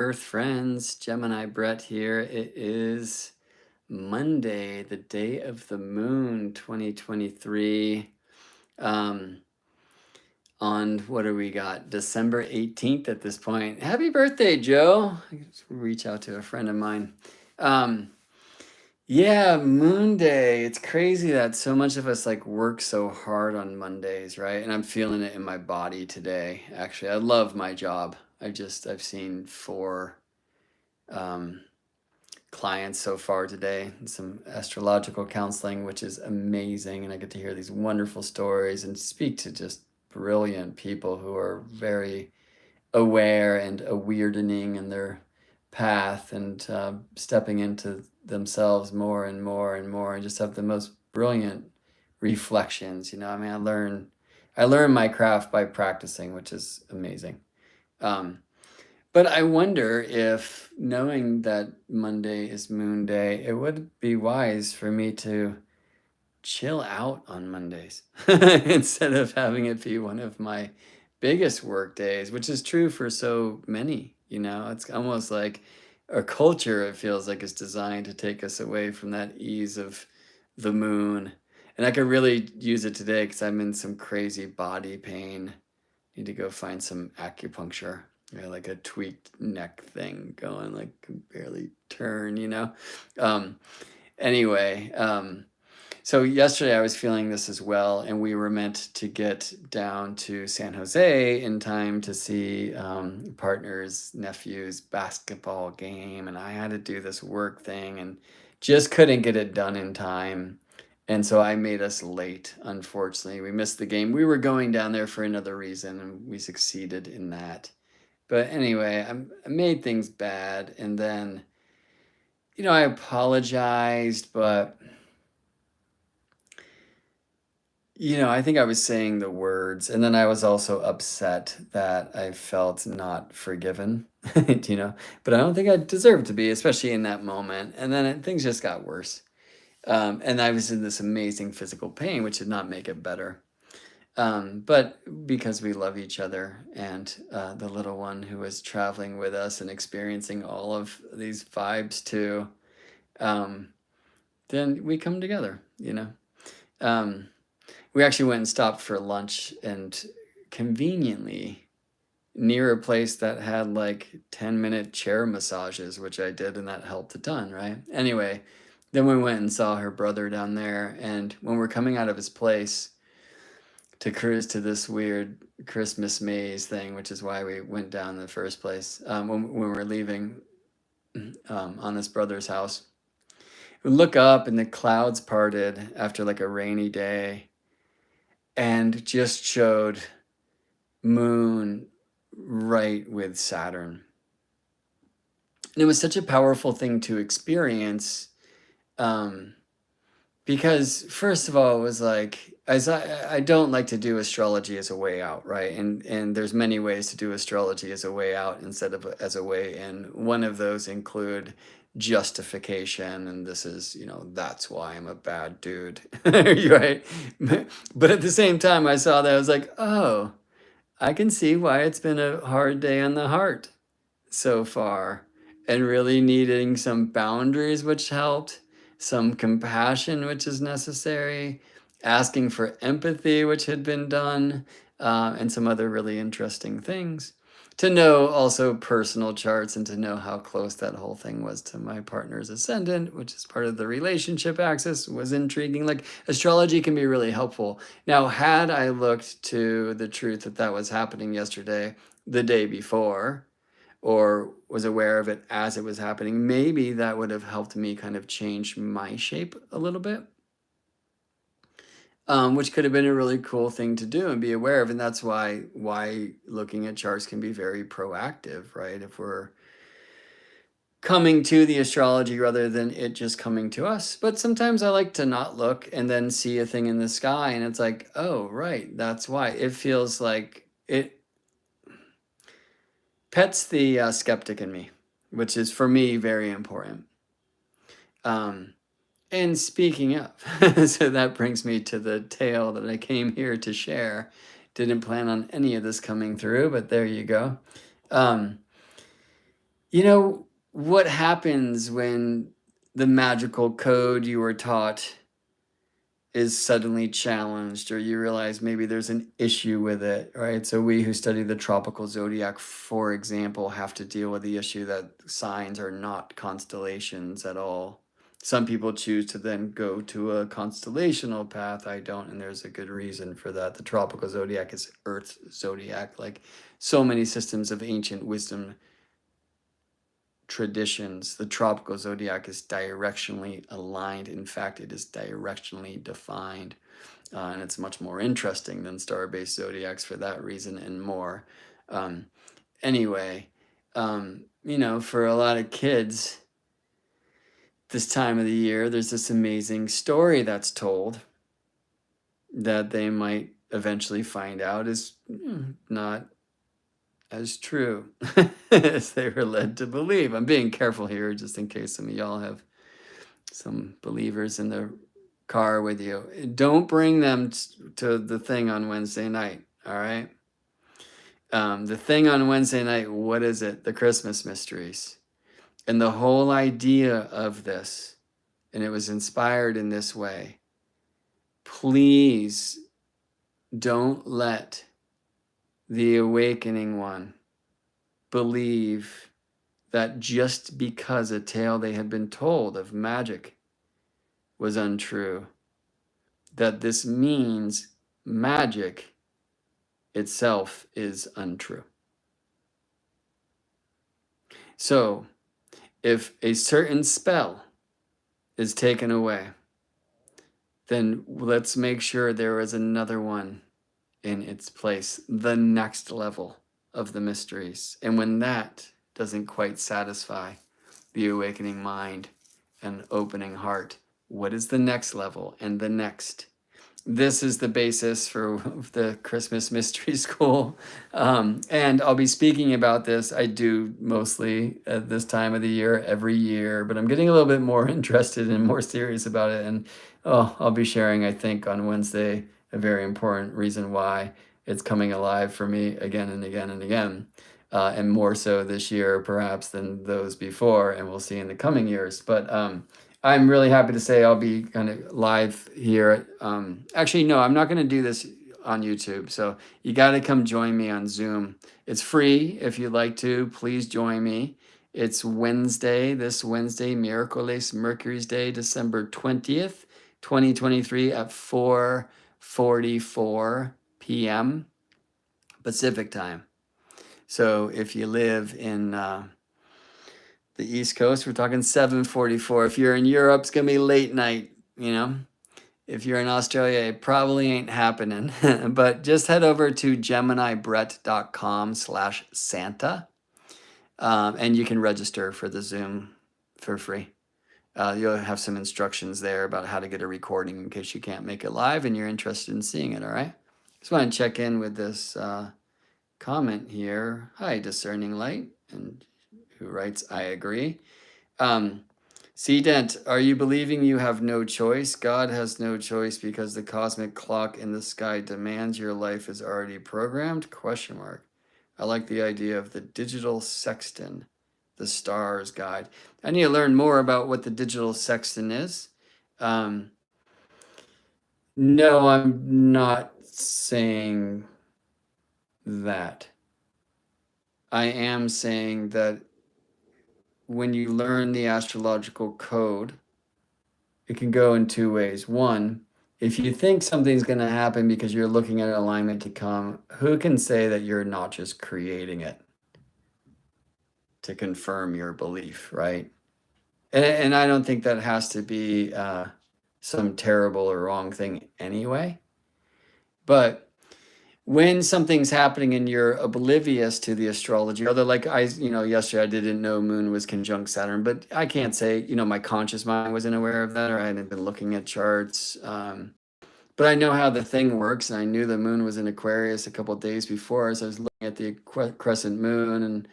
Earth friends, Gemini Brett here. It is Monday, the day of the moon, 2023. Um, on what do we got? December 18th at this point. Happy birthday, Joe. I just reach out to a friend of mine. Um, yeah, Moon Day. It's crazy that so much of us like work so hard on Mondays, right? And I'm feeling it in my body today. Actually, I love my job. I've seen four um, clients so far today, some astrological counseling, which is amazing. And I get to hear these wonderful stories and speak to just brilliant people who are very aware and awaredening in their path and stepping into themselves more and more and more and just have the most brilliant reflections. I mean, I learn my craft by practicing, which is amazing. Um, but I wonder if, knowing that Monday is Moon Day, it would be wise for me to chill out on Mondays instead of having it be one of my biggest work days, which is true for so many. It's almost like our culture, it feels like, is designed to take us away from that ease of the moon. And I could really use it today because I'm in some crazy body pain. Need to go find some acupuncture. Like a tweaked neck thing going, like can barely turn. Um, anyway, so yesterday I was feeling this as well, and we were meant to get down to San Jose in time to see partner's nephew's basketball game, and I had to do this work thing and just couldn't get it done in time. And so I made us late, unfortunately. We missed the game. We were going down there for another reason, and we succeeded in that. But anyway, I made things bad, and then, I apologized, but I think I was saying the words, and then I was also upset that I felt not forgiven, but I don't think I deserved to be, especially in that moment. And then things just got worse. And I was in this amazing physical pain, which did not make it better. But because we love each other, and the little one who was traveling with us and experiencing all of these vibes too, um, then we come together. Um, we actually went and stopped for lunch, and conveniently near a place that had like 10-minute chair massages, which I did, and that helped a ton, right? Anyway, then we went and saw her brother down there, and when we're coming out of his place to cruise to this weird Christmas maze thing, which is why we went down in the first place, when we were leaving on his brother's house, we look up and the clouds parted after like a rainy day and just showed moon right with Saturn. And it was such a powerful thing to experience, because first of all, it was like, as I don't like to do astrology as a way out, right? And there's many ways to do astrology as a way out instead of as a way in. One of those include justification, and this is, that's why I'm a bad dude, right? But at the same time, I saw that, I was like, oh, I can see why it's been a hard day on the heart so far, and really needing some boundaries, which helped, some compassion, which is necessary, asking for empathy, which had been done, and some other really interesting things. To know also personal charts and to know how close that whole thing was to my partner's ascendant, which is part of the relationship axis, was intriguing. Like, astrology can be really helpful. Now, had I looked to the truth that that was happening yesterday, the day before, or was aware of it as it was happening, maybe that would have helped me kind of change my shape a little bit, which could have been a really cool thing to do and be aware of. And that's why looking at charts can be very proactive, right? If we're coming to the astrology rather than it just coming to us. But sometimes I like to not look and then see a thing in the sky, and it's like, oh, right, that's why. It feels like it pets the skeptic in me, which is for me very important. And speaking of, so that brings me to the tale that I came here to share. Didn't plan on any of this coming through, but there you go. Um, You know, what happens when the magical code you were taught is suddenly challenged, or you realize maybe there's an issue with it, right? So we who study the tropical zodiac, for example, have to deal with the issue that signs are not constellations at all. Some people choose to then go to a constellational path. I don't, and there's a good reason for that. The tropical zodiac is Earth zodiac, like so many systems of ancient wisdom traditions. The tropical zodiac is directionally aligned. In fact, it is directionally defined. And it's much more interesting than star-based zodiacs for that reason and more. Um, anyway, for a lot of kids, this time of the year, there's this amazing story that's told that they might eventually find out is not as true as they were led to believe. I'm being careful here just in case some of y'all have some believers in the car with you. Don't bring them to the thing on Wednesday night, all right? The thing on Wednesday night, what is it? The Christmas mysteries. And the whole idea of this, and it was inspired in this way, please don't let the awakening one believe that just because a tale they had been told of magic was untrue, that this means magic itself is untrue. So, if a certain spell is taken away, then let's make sure there is another one in its place, the next level of the mysteries. And when that doesn't quite satisfy the awakening mind and opening heart, what is the next level and the next? This is the basis for the Christmas Mystery School. And I'll be speaking about this. I do mostly at this time of the year, every year, but I'm getting a little bit more interested and more serious about it. And I'll be sharing, I think, on Wednesday, a very important reason why it's coming alive for me again and again and again. And more so this year, perhaps, than those before. And we'll see in the coming years. But I'm really happy to say I'll be kind of live here. Actually, no, I'm not going to do this on YouTube. So you got to come join me on Zoom. It's free if you'd like to. Please join me. It's Wednesday, this Wednesday, Miércoles, Mercury's Day, December 20th, 2023 at 4:44 p.m. Pacific time. So if you live in the East Coast, we're talking 7:44. If you're in Europe, it's gonna be late night, If you're in Australia, it probably ain't happening. But just head over to geminibrett.com/Santa, and you can register for the Zoom for free. You'll have some instructions there about how to get a recording in case you can't make it live and you're interested in seeing it, all right? Just want to check in with this comment here. Hi, Discerning Light, and who writes, I agree. C. Dent, are you believing you have no choice? God has no choice because the cosmic clock in the sky demands your life is already programmed? Question mark. I like the idea of the digital sexton, the stars guide. I need to learn more about what the digital sexton is. No, I'm not saying that. I am saying that when you learn the astrological code, it can go in two ways. One, if you think something's going to happen because you're looking at an alignment to come, who can say that you're not just creating it to confirm your belief, right? And I don't think that has to be some terrible or wrong thing anyway. But when something's happening and you're oblivious to the astrology, although like yesterday I didn't know Moon was conjunct Saturn, but I can't say, my conscious mind wasn't aware of that, or I hadn't been looking at charts. But I know how the thing works, and I knew the Moon was in Aquarius a couple of days before, so I was looking at the crescent moon,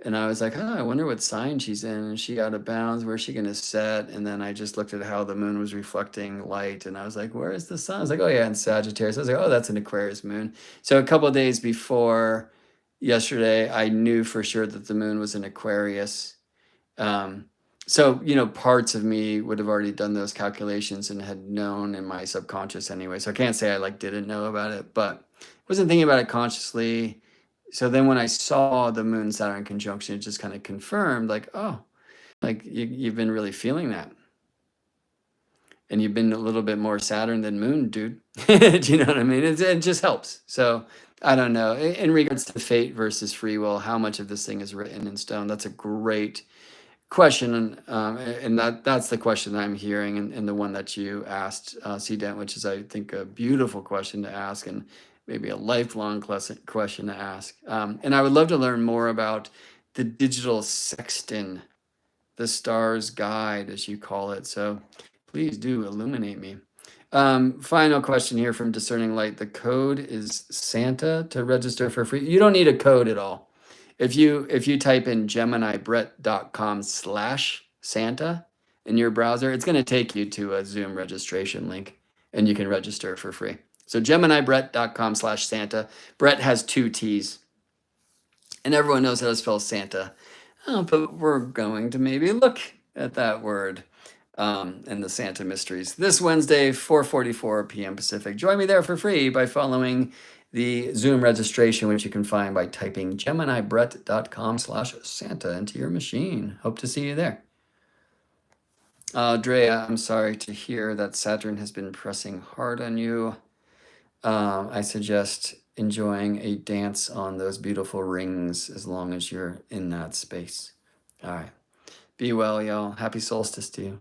and I was like, I wonder what sign she's in. And she out of bounds. Where's she going to set? And then I just looked at how the moon was reflecting light. And I was like, where is the sun? I was like, oh, yeah, in Sagittarius. I was like, oh, that's an Aquarius moon. So a couple of days before yesterday, I knew for sure that the moon was in Aquarius. Um, so, parts of me would have already done those calculations and had known in my subconscious anyway. So I can't say I like didn't know about it, but wasn't thinking about it consciously. So then when I saw the moon Saturn conjunction, it just kind of confirmed like, oh, like you've been really feeling that. And you've been a little bit more Saturn than Moon, dude. Do you know what I mean? It just helps. So I don't know. In regards to fate versus free will, how much of this thing is written in stone? That's a great question, and that's the question that I'm hearing, and the one that you asked, C. Dent, which is, I think, a beautiful question to ask, and maybe a lifelong question to ask. And I would love to learn more about the digital sextant, the star's guide, as you call it. So please do illuminate me. Final question here from Discerning Light. The code is Santa to register for free. You don't need a code at all. If you type in geminibrett.com/Santa in your browser, it's going to take you to a Zoom registration link, and you can register for free. So geminibrett.com/Santa. Brett has 2 T's, and everyone knows how to spell Santa. But we're going to maybe look at that word in the Santa Mysteries this Wednesday, 4:44 p.m. Pacific. Join me there for free by following the Zoom registration, which you can find by typing geminibrett.com/Santa into your machine. Hope to see you there. Drea, I'm sorry to hear that Saturn has been pressing hard on you. I suggest enjoying a dance on those beautiful rings as long as you're in that space. All right. Be well, y'all. Happy solstice to you.